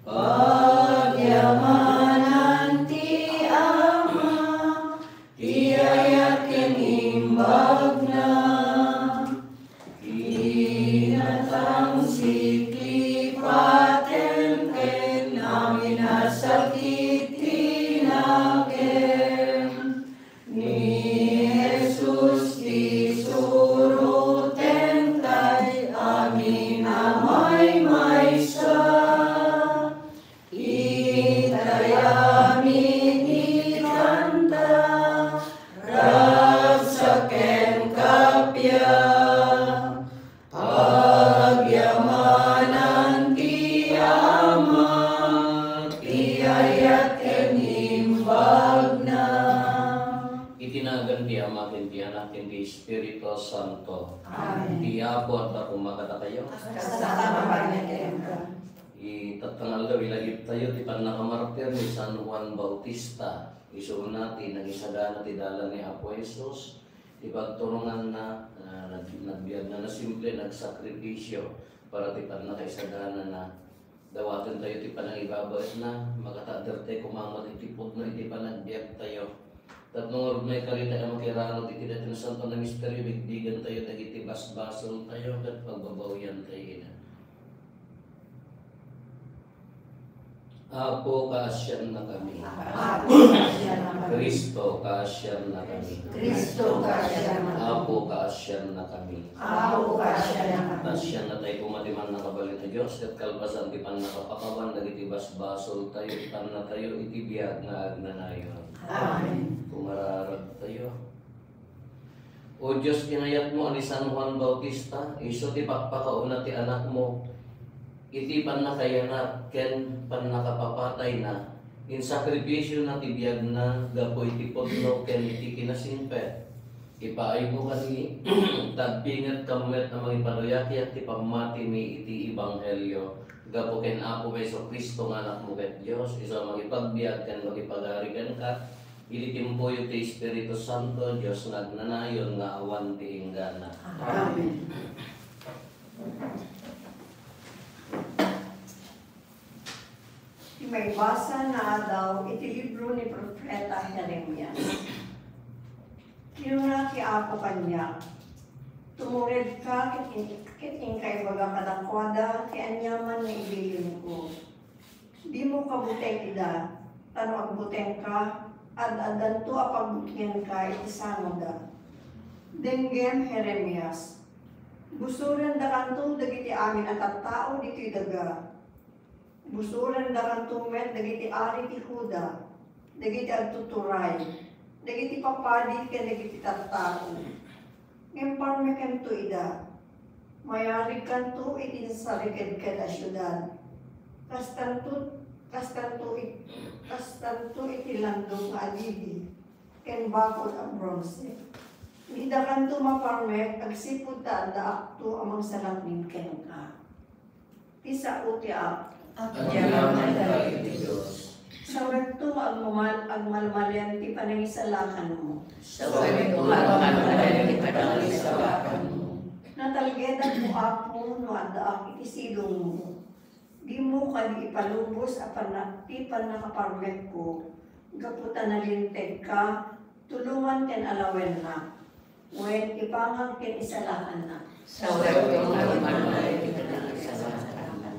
Pagyamanan ti Ama, tiyayak ken imbag na. Kinatang sikli paten ken amin asakit tinaken. Ni Jesus ti suruten tay amin amay maysa. Itay amin ikanta, ragsaken kapya. Pagyamanan ti Ama, tiyayat ken imbag na. Itinagan ti Ama ken ti Anak ken ti Espiritu Santo. Amen. Ti Apo at ako makata kayo. Itatangal daw ilagip tayo ti panakamartir ni San Juan Bautista. Isuon natin nagisagana ti dala ni Apo Jesus. Ti pagturungan na nagbiag na simple nagsakripisyo para ti panakaisagana na dawaton tayo ti panangibabait na makatader tayo kumangat itipod na iti panagbiag tayo. Tatlong may karita na makirano ti tinatin na santo na misteryo bigbigan tayo dagiti basbasol tayo at pagbabawian tayo na. Apo kaasyan na kami. Kristo kaasyan na kami. Apo kaasyan na kami. Asyan na tayo kumatiman na kabalit na Diyos at kalpasan ti pan nakapakawan dagiti basbasol tayo ipan na tayo itibiyag na agnanayon. Amen. Kumararag tayo. O Diyos, kinayat mo ani San Juan Bautista, iso ti pakpakauna ti anak mo, iti pan nakayanat, ken pan nakapapatay na, in sakripisyo na tibiyag na, gapoy ti podno, ken iti kinasimpet. Ipaay mo kani, tagpingat kamet na mga ipanuyakyat, ti pamati mi iti ibanghelyo, gapo ken Apo Meso Kristo nga anak mo ket Diyos, iso magipagbiag ken magipagarigan ka, ilitimpoy ti Espiritu Santo, Diyos nagnanayon nga awan ti inggana. Amen. May basa na daw iti libro ni Propeta Jeremias. Kinuna ti Apo kanya, tumurid ka kiting kay baga kadakwada ti anyaman na ibilin ko. Di mo kabuteng ida, tano agbuteng ka, ad-adan to apagbutingen ka iti sangoda. Denggem Jeremias, busuran da kanto dagiti amin at tao dito'y daga. Busuran da kanto met dagiti ari ti Huda, dagiti agtuturay, dagiti papadi ken dagiti tattao. Ngempar me kanto ida, mayari kanto iti sariked a syudad. Kastanto iti landong nga alibi, ken bakod ang bronze. Ida kanto maparmek, agsipod ta da akto amang salangin ken ka. Tisa uti ak, Agyaman tayo ti Diyos. sa wento agmalmalian ti panangisalakan mo. Sa wali kumakan ka na di panangisalakan mo. Natalgedan mo Apo no adaak iti silong mo. Di mo kadi ipalubos apan ti panakaparmek ko. Gaputan na linteg ka, tulungan ken alawen na. Wen ipangag ken isalakan na. Sa wali kumakan di panangisalakan mo.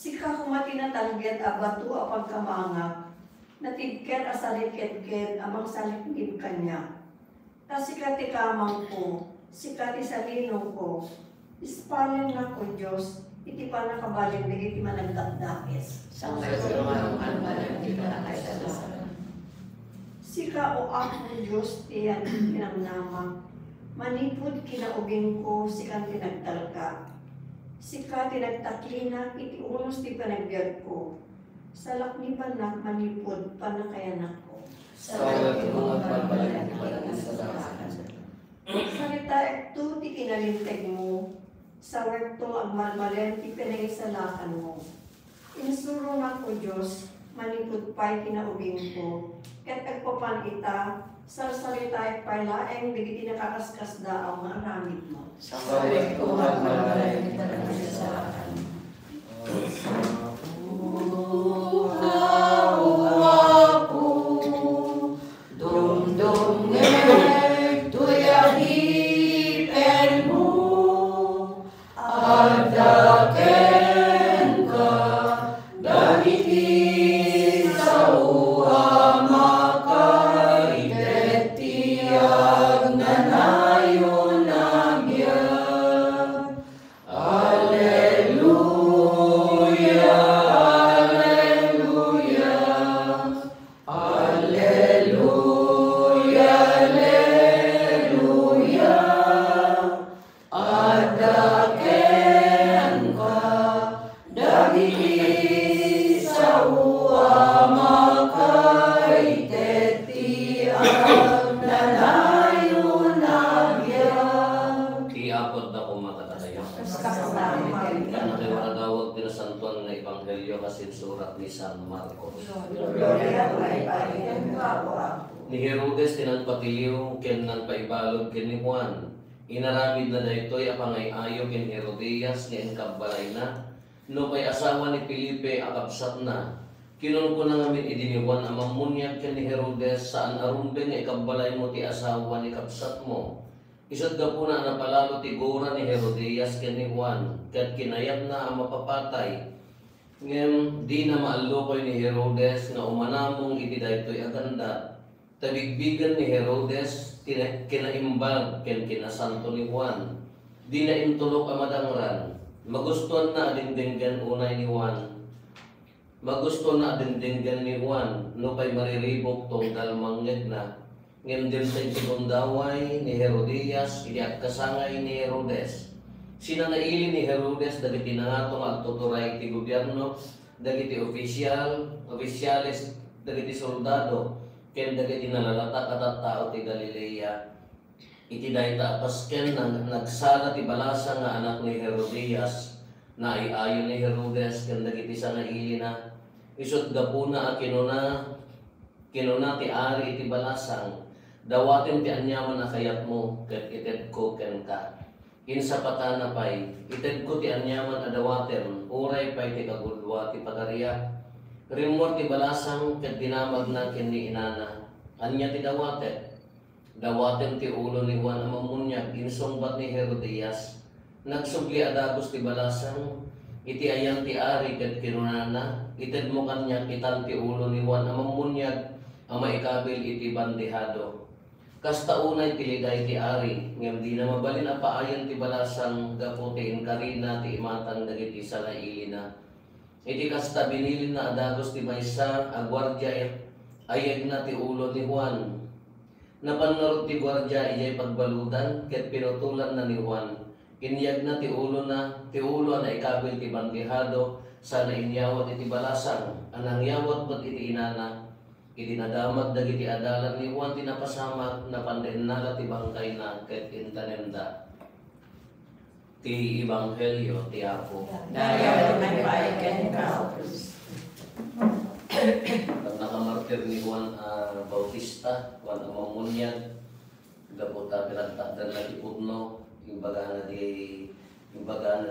Sika kumati na talget a batu a pagkamangak, natigket a saliketket amang salikdib kanya. Ta sikati kamang ko, sikati sa linong ko, ispalin na ko Diyos, iti pa nakabalin iti managdakdakes. Sa wali kumakan di panangisalakan mo. Sika o ako Diyos, tiyan pinangnama, manipod kinaugin ko, sikan tinagtalka. Sika tinagtaklina, iti unos ti panagbiag ko. Salak ni panak manipod, panakayanak ko. Sa wali kumakan di panangisalakan mo. Salita ekto ti kinalinteg mo, sa werto agmalmalen ti pinangisalakan mo. Insuro na ko Diyos, manipod pa'y kinauging ko. Ket agpapan ita, sarsalita parlaeng digiti nakakaskas daaw nga aramid mo. Sa wali kumakan di panangisalakan mo. dagiti sa uwa makaitetiag nanayon nagyan. Alleluia, alleluia, alleluia, alleluia. Adaken ka dagiti sa uwa makaitetiag nanayon nagyan. Tiapod na kumakatatayo. Kana kay wala dawag din sa santuan nga ebanghelyo kasi surat ni San Marcos. Ni Herodes tinagpatiliw ken nagpaibalog ken ni Juan. Inaramid na daytoy apangay-ayo ken Herodias nga engkabbalay na. No kay asawa ni Felipe akabsat na. Kinon ko na ngamin idi ni Juan ang mamunyag ken ni Herodes saan arumbe nga ikabbalay mo ti asawa ni kabsat mo. Isod ka po na napalalo ti gora ni Herodias ken ni Juan ket kinayat na ang mapapatay. Ngem di na maallokoy ni Herodes nga umanamong iti daytoy aganda. Tabigbigan ni Herodes kinaimbag ken kinasanto ni Juan. Di na intulok ang madangran. Magustuhan na adingdinggan unay ni Juan. Magustuhan na adingdinggan ni Juan. No kay mariribok tunggal mangyag na. Ngem din sa ikundaway ni Herodias, iliak kasangay ni Herodes. Sinanaili ni Herodes dagiti nangatong agtuturay ti gobyerno, dagiti opisyales, dagiti soldado, ken dagiti nalalatak at tao ti Galilea. Iti dayta pasken nagsala ti balasa nga anak ni Herodias, na iayon ni Herodes ken dagiti sanaili na. Isut gapuna a kinuna ti ari iti balasang. Dawaten ti anyaman na kayat mo, ket ited ko ken ka. Insa patana pay, ited ko ti anyaman a dawaten, uray pay ti kagudwa ti pagariya. Rimor ti balasang, ket dinamag na ken ni inana. Anya ti dawaten? Dawaten ti ulo ni Juan ang mamunyag, insungbat ni Herodias. Nagsugli adagos ti balasang, iti ayan ti ari ket kinunana. Ited mo kanya kitan ti ulo ni Juan ang mamunyag, ang maikabil iti bandihado. Kasta unay tiliday ti ari, ngem di na mabalin a paayan ti balasang gaputi karina ti imatan dagiti sanaili na. Iti kasta binilin na adagos ti maysa a gwardya ayeg na ti ulo ni Juan. Napanarod ti gwardya ijay pagbaludan ket pinutulan na ni Juan. Inyag na ti ulo na ikabil ti bandihado sa nainyawat iti balasang anang yawat ket iti inana. Iti nadamag dagiti adalan ni Juan tinapasamak na pandainala ti bangkay na ket intanemda. Ti ebanghelyo ti Apo. Dayaw may paiken ka, O Kristo. Pag nakamartir ni Juan Bautista, Juan ang mamunyag, gaputa pinagtakdan na ti pudno, yung baga na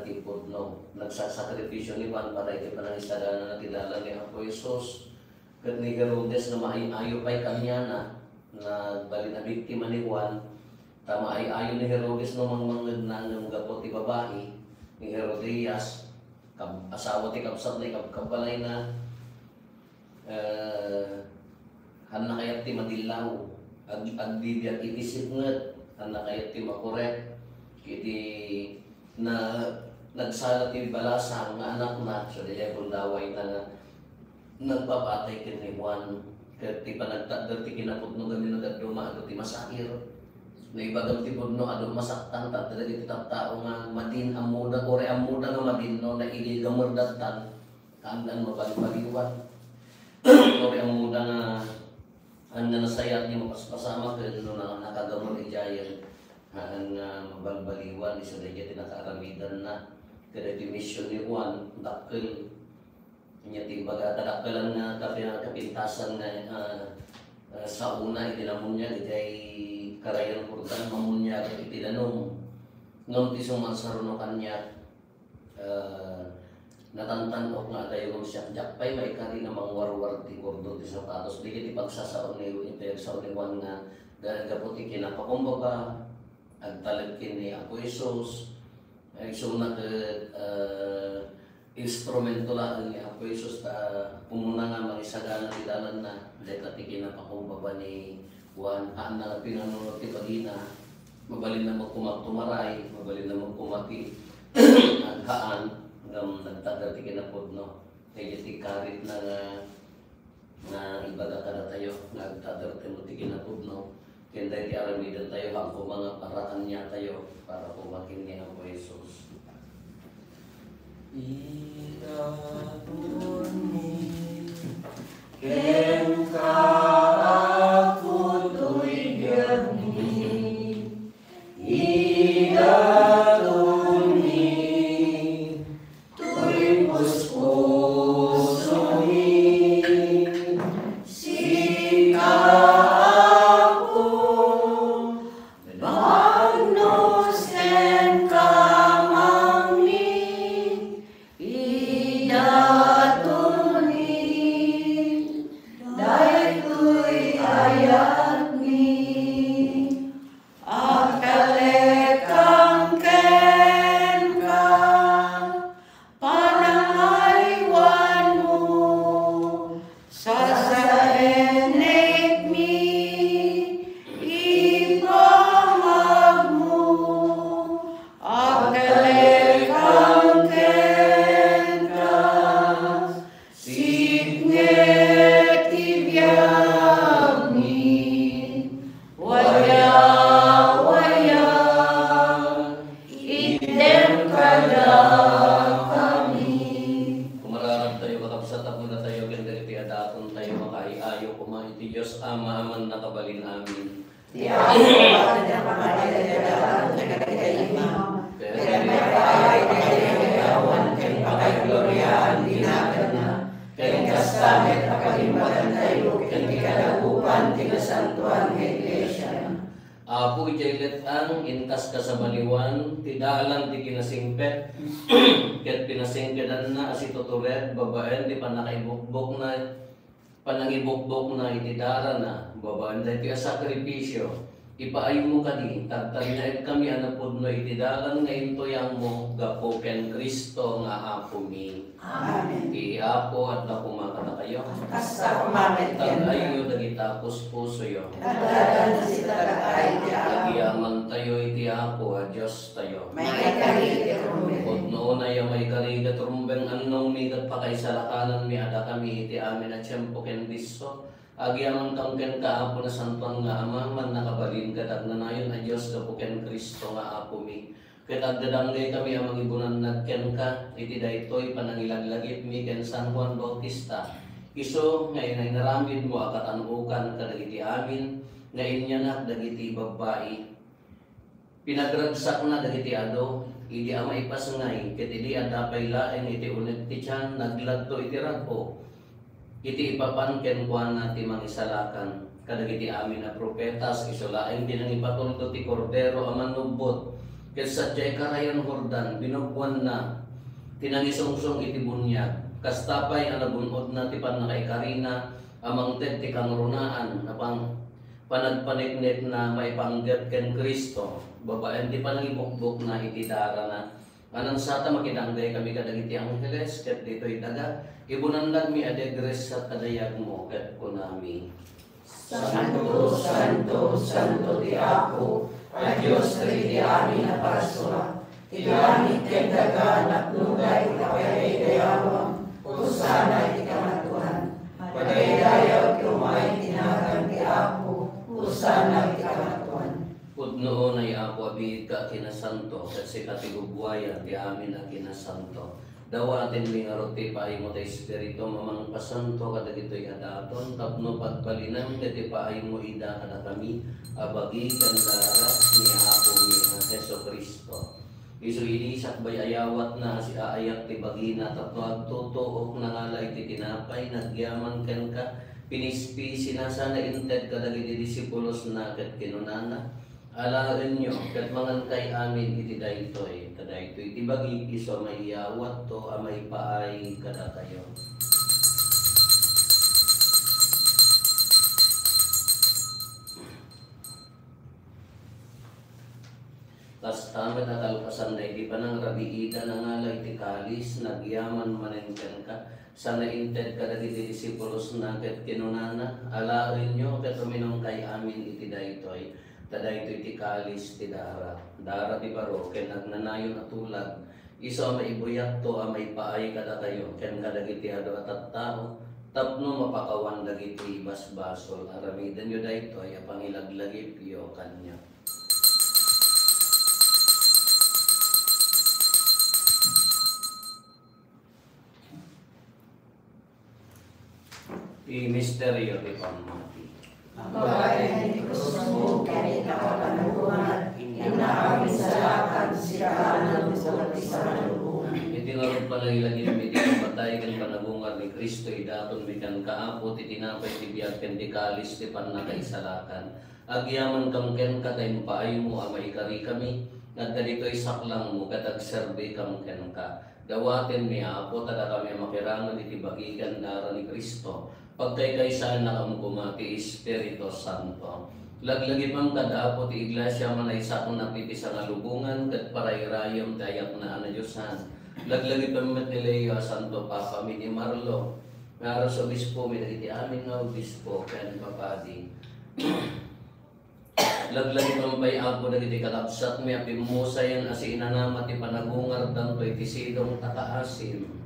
ti pudno. Nagsasakripisyo ni Juan para iti panangisadanan na tilala ni Apo Jesus. Kat ni Herodes na maayo pa'y kanya na bali na biktima ni Juan, tama ay ayo ni Herodes no mangmangad na ng gapot ti babae ni Herodias, asawa ti kapsat na ikabbalay na hana kayat ti madilaw, agdibiyat itisip ngat, hana kayat ti makorek, iti na nagsala ti balasang nga anak na, so diya kundaway na nagpapatay kin ni Juan ket ti panagtagder ti kinapudno gamin nagaduma ado ti masakir na ibagam ti pudno ado masaktan ta dagiti tattao nga madin amuda ore amuda nga madinno na ili gamerdatan kaandan mabaliwan ore amuda nga ang nasayat ni mapaspasama ken no na nakagamor ijayan ang mabalbaliwan isa dayta tinakaaramidan na kada ti mission ni Juan dakkel nya ti baga tadakkelan nga kapintasan nga sa una itinamunya iti karayan kurtan mamunya iti danong ngam ti sumansaruno kanya natantan-ok nga dayon siya jakpay may kari nga mangwarwar ti gordo ti sapatos di ti pagsasaon ni sa uliwan nga gaputi kinapakumbaga agtalag kin ni Apo Jesus ay suna instrumento lang ni Apo Jesus ta umuna nga mangisagana ti dalan na dahil katikin na pakumbaba ni Juan na pinanunod ti pagina mabalin na magkumagtumaray mabalin na magkumaki aghaan ngam nagtagal ti kinapod no kaya ti karit na ibaga ka na tayo nagtagal ti mo ti kinapod no kaya ti aramidan tayo hangko mga paraan niya tayo para kumakin niya ang Jesus. Ken ka ako to'y gani, idatuni, to'y puspusohi, sika ako, bagnos ken kamangni, idatuni, daytoy ayat ni, akalekang ken ka, panangaywan mo, sasaenek mi, ipamag mo, akalekang ken ka, signet ibiyag ni, waya, item kada kami. Kumararap tayo kakabsat mo na tayo kaya ti adapon tayo makaiayo kumain ti Diyos Ama aman nakabalin amin. Di ako na pagkakadadalaan sa kagayima, kaya may paayay kagayawan, kaya pakagloryaan dinagan na, kaya kastamet pagkalimbatan tayo, kaya kalagupan, tinasantuan ng Iglesia. Apo ijaylet ang intas ka sa baliwan, tidalan ti kinasingpet, ket pinasingkedan na asi tuturet, babaen ti panakaibukbok na, panangibukbok na itidara na, babaen dahil ti sakripisyo, ipaayo mo kadi, tagtanyait kami anapod no itidalan ngayon toyang mo, gapo ken Kristo nga apo mi. Amen. Ti apo at nakumaka na kayo. Kasta kumamit yan. Tagayo dagita puspuso yo. Nagdadan na si Tagay di ako. Nagyaman tayo iti apo a Diyos tayo. May kaligit rumit. Od noon ay may kaligat rumbeng anong migat pa kay salakanan mi ada kami iti amin at siyempo ken Kristo. Agyaman kang ken kaapo na santuan nga ama man nakabalin kadag na nayon a Diyos gapo ken Kristo nga apo mi. Ket agdadanggay kami amang ibunan nagken ka iti daytoy panangilaglagip mi ken San Juan Bautista. Iso ngayon ay naramid mo akatanukan kadagiti amin nga inyanak dagiti babae. Pinagragsak na dagiti ado idi ama ipasngay ket idi adapay laeng iti unet ti tiyan naglagto iti rago. Iti ipapan ken kuana ti mangisalakan kadagiti amin na propetas iso laeng tinang ipatulto ti kordero aman nubbot. Ket sadyay karayan Jordan, binugwan na, tinangisungsong iti bunyag, kastapay ang nabunod na ti panakaikarina, amang ted ti kangrunaan, napang panagpaniknet na maipanggap ken Kristo, babaen ti panangibukbuk na iti dara na, anang sata makinanggay kami kadagiti angheles, ket dito'y daga, ibunandag mi adegres sa kadayag mo, ket kunami. Santo, Santo, Santo di ako, a Diyos di amin na parasura, tilangit kay daga at lugay kapayay dayawang, usana iti kamatuhan, pagaydayaw kumay tinagan ti ako, usana iti kamatuhan. Pudnoon ay ako abid ka kinasanto, kasi katigugwayan di amin na kinasanto. Dawatin mi nga roti paay mo tayo Espiritu mamang pasanto kadagito'y adaton, tapno pagbalinam kati paay mo ida kada kami, abagi kandara ni ako ni Heso Kristo. Isu ini sakbay ayawat na si aayat ti bagina tapno agtutuok na ngalay ti tinapay nagyaman ken ka pinispi sinasana inted kadagiti disipulos na ket kinunana. Alaen nyo, kat mangan kay amin iti daytoy, kadaytoy iti bagi iso may iyawat to amay paay kada kayo. Tas tamat akalpasan na iti panang rabiida na ngalay ti kalis, nagyaman manenken ka, sana inted ka dagiti disipulos na ket kinunana, alarin nyo ket ruminong kay amin iti daytoy, tadaytoy ti kalis ti dara, dara ti baro, ken nagnanayon atulag, iso maibuyak to may paay kada kayo, ken kadagiti ado at tao, tapno mapakawan dagiti basbasol, aramidan nyo daytoy, pangilaglagip yo kanya. Di misteryo di pamati. Babae ni Kristo, kini nakapanungan, inaamin sa lakan sila ng buwan sa manungan. Itinarod pa lang ilagin iti kapatay kan panabungar ni Kristo, idaton bikan kaapot, itinapay ti biyag ken ti kalis ti panakaisalakan. Agyaman kam ken katay paay mo amay kari kami, nagdalito'y saklang mo katag serbe kam ken ka. Dawaten mi apo tada kami makirangan iti bagigan dara ni Kristo. Pagkaykaysaan na kamo kumati Espiritu Santo. Laglagi pang kadaapo ti iglesia man ay sakong napipis ang alubungan kat parayrayom dayak na anayusan. Laglagi pang Matileo Santo Papa Mini Marlo. Ngaro sa obispo mi dagiti amin nga obispo ken papadi. Laglagi pang bay ako dagiti kalapsat mi apimusayan as inanama ti panagungar dantoy ti sidong takaasim.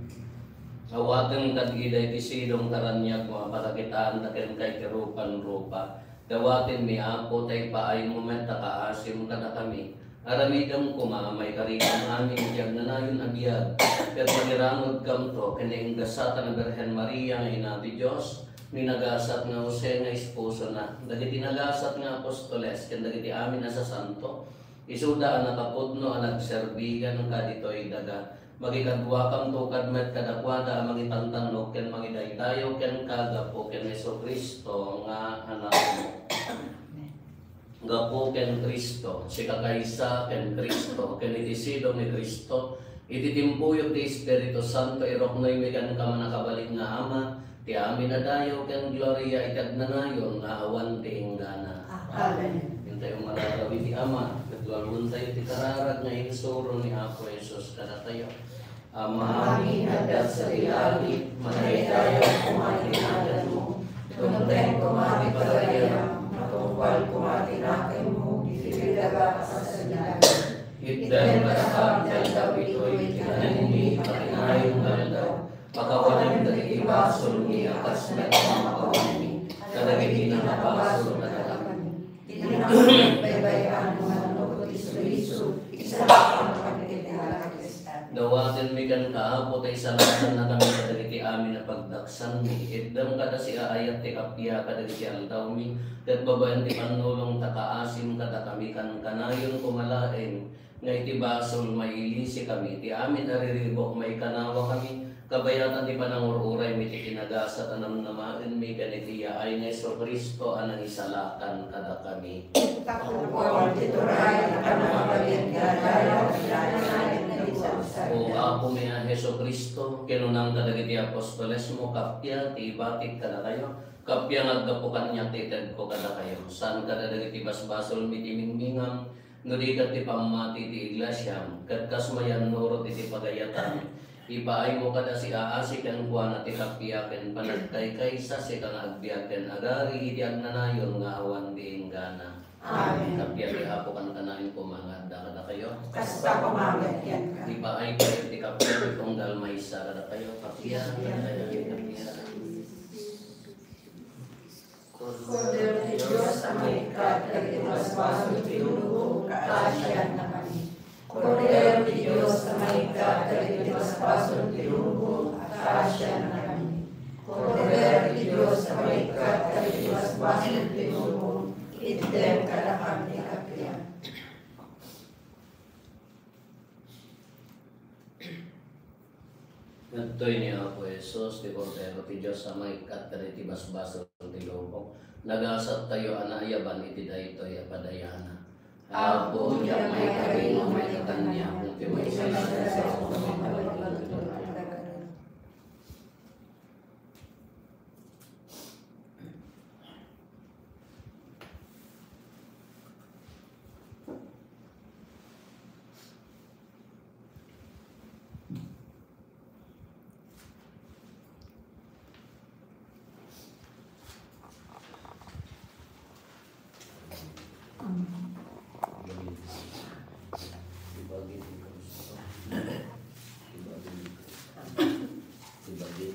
Awatan kadgiday ti sidong karanyag mga patakitaan taken kay kerupan rupa. Dawatin mi apo tay paay moment takaasim kada kami. Aramidam kumamay karikam amin tiyag nanayon agiyag. Ket magirangod kam to kini gasatan ng Birhen Maria nga ina ti Dios. Ninagasat nga Jose nga esposo na. Dagiti nagasat nga apostoles ken dagiti amin na sa santo. Isuda ang nakapudno ang nagserbigan kaditoy daga. Magikadwa kang tukad met kadakwada magitantanok ken magidaydayo ken kagapo ken Hesus Kristo nga anak mo. Gapo ken Kristo, si kakaysa ken Kristo, ken itisido ni Kristo, ititimpuyog ti Espiritu Santo iroknoy mi kan ka manakabaling nga ama, ti amin na dayo ken gloria itagnanayon nga awan ti inggana. Amen. Hintay mararawi ti ama, naglalun tayo ti kararag nga insuro ni Apo Jesus kada tayo. Ama, Amin agad sa ilagi, manaydayo kumatinagan mo, tunten kumati palaya, matungkwal kumatinakin mo, itilidaga sa sanyaga. Itdan matakam dyan kapitoy, tinanin ni patinayong galdaw, pakawalan dagiti basol ni akas met makawan ni, kadagiti na napasol na kami. Tinanong baybayan mo ng lukot isu-isu, isa ang pagkitihala Krista. Dawatin mi kan kaapot ay salasan na kami kadagiti amin na pagdaksan mi. Itdam kada si aayat ti kapya kadagiti aldaw mi. Kat babayan ti panulong takaasim kada kami kan kanayon kumalain. Nga iti basol mailisi kami. Ti amin ariribok may kanawa kami. Kabayatan ti panangururay mi ti kinagasat anam namain mi kanitiya ay nga Hesus Kristo anang isalakan kada kami. Takupon tituray na kanakabayan gadayaw, ilanayan na isang O ako mi ang Hesus Kristo, kinunang kadagiti apostoles mo, kapya, ti batik kada kayo, kapya ngaggapukan niya tited ko kada kayo, san kadagiti basbasol mi ti mingmingam, nudikat ti pamati ti iglesyam, katkas mayan nurot iti pagayatan, ibaay mo kada si aasi ken buwan ti kapya ken panagkaykaysa si kang agbiyaken agari iti agnanayon nga awan di inggana. Amen. Kapya ti apo kan kanayon kumangad kada kayo. Kasta pamagat yan ka. Di ba ay kayo di kapya itong dalmaysa kada kayo kapya kada kapya. Kordero ni Diyos sa may katagin mas basong pinuno, kaasyan na kami. Kordero ni Diyos sa may katagin mas basong pinuno, kaasyan na kami. Kordero ni Diyos sa may katagin mas basong pinuno, item kalakam ni kapya. Nagtoy niya Apo Jesus, ti Kordero ti Diyos sa may katagin ti basbaso ti lubong. Nagasat tayo anayaban iti daytoy apadayana. Apo niya may karinong may katanya, kung ti may salasa sa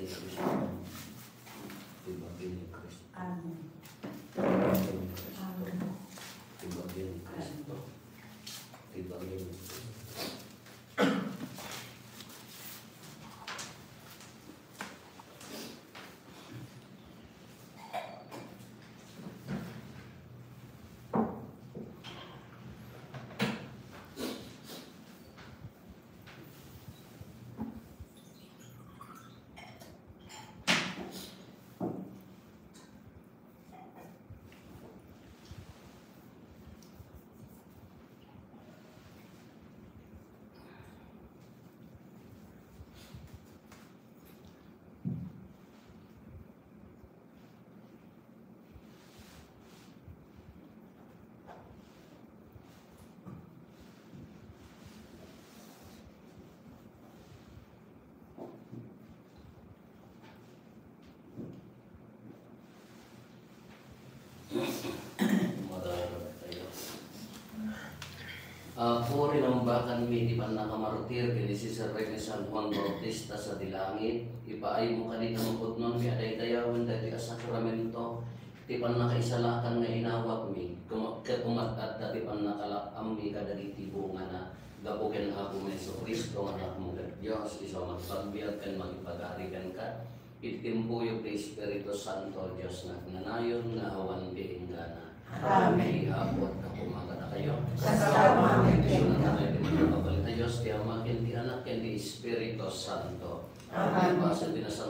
ni Kristo. Tibagin ni Kristo. Amen. Tibagin ni Kristo. Tibagin ni Kristo. Tibagin ni Kristo. Ako rinambakan mi di pan nakamarutir kini si Sir ni San Juan Bautista sa dilangit. Ipaay mo kanit ang putnon mi aday dayawan dati sa sakramento. Di pan nakaisalakan nga inawak mi. Kumat-at dati pan nakalakam mi kadagiti bunga na gapukin ako may so Kristo nga anak mo kat Diyos. Iso magpagbiag kan magipagarigan ka. Itimpuyog ni Espiritu Santo Diyos na nanayon nga awan biinggana. Amen. Ihapot na kumaga na kayo. Kasama namin. Sunod na kayo di magkapalit na Diyos, di Ama, di Anak, di Espiritu Santo. Amen. Basa din na sa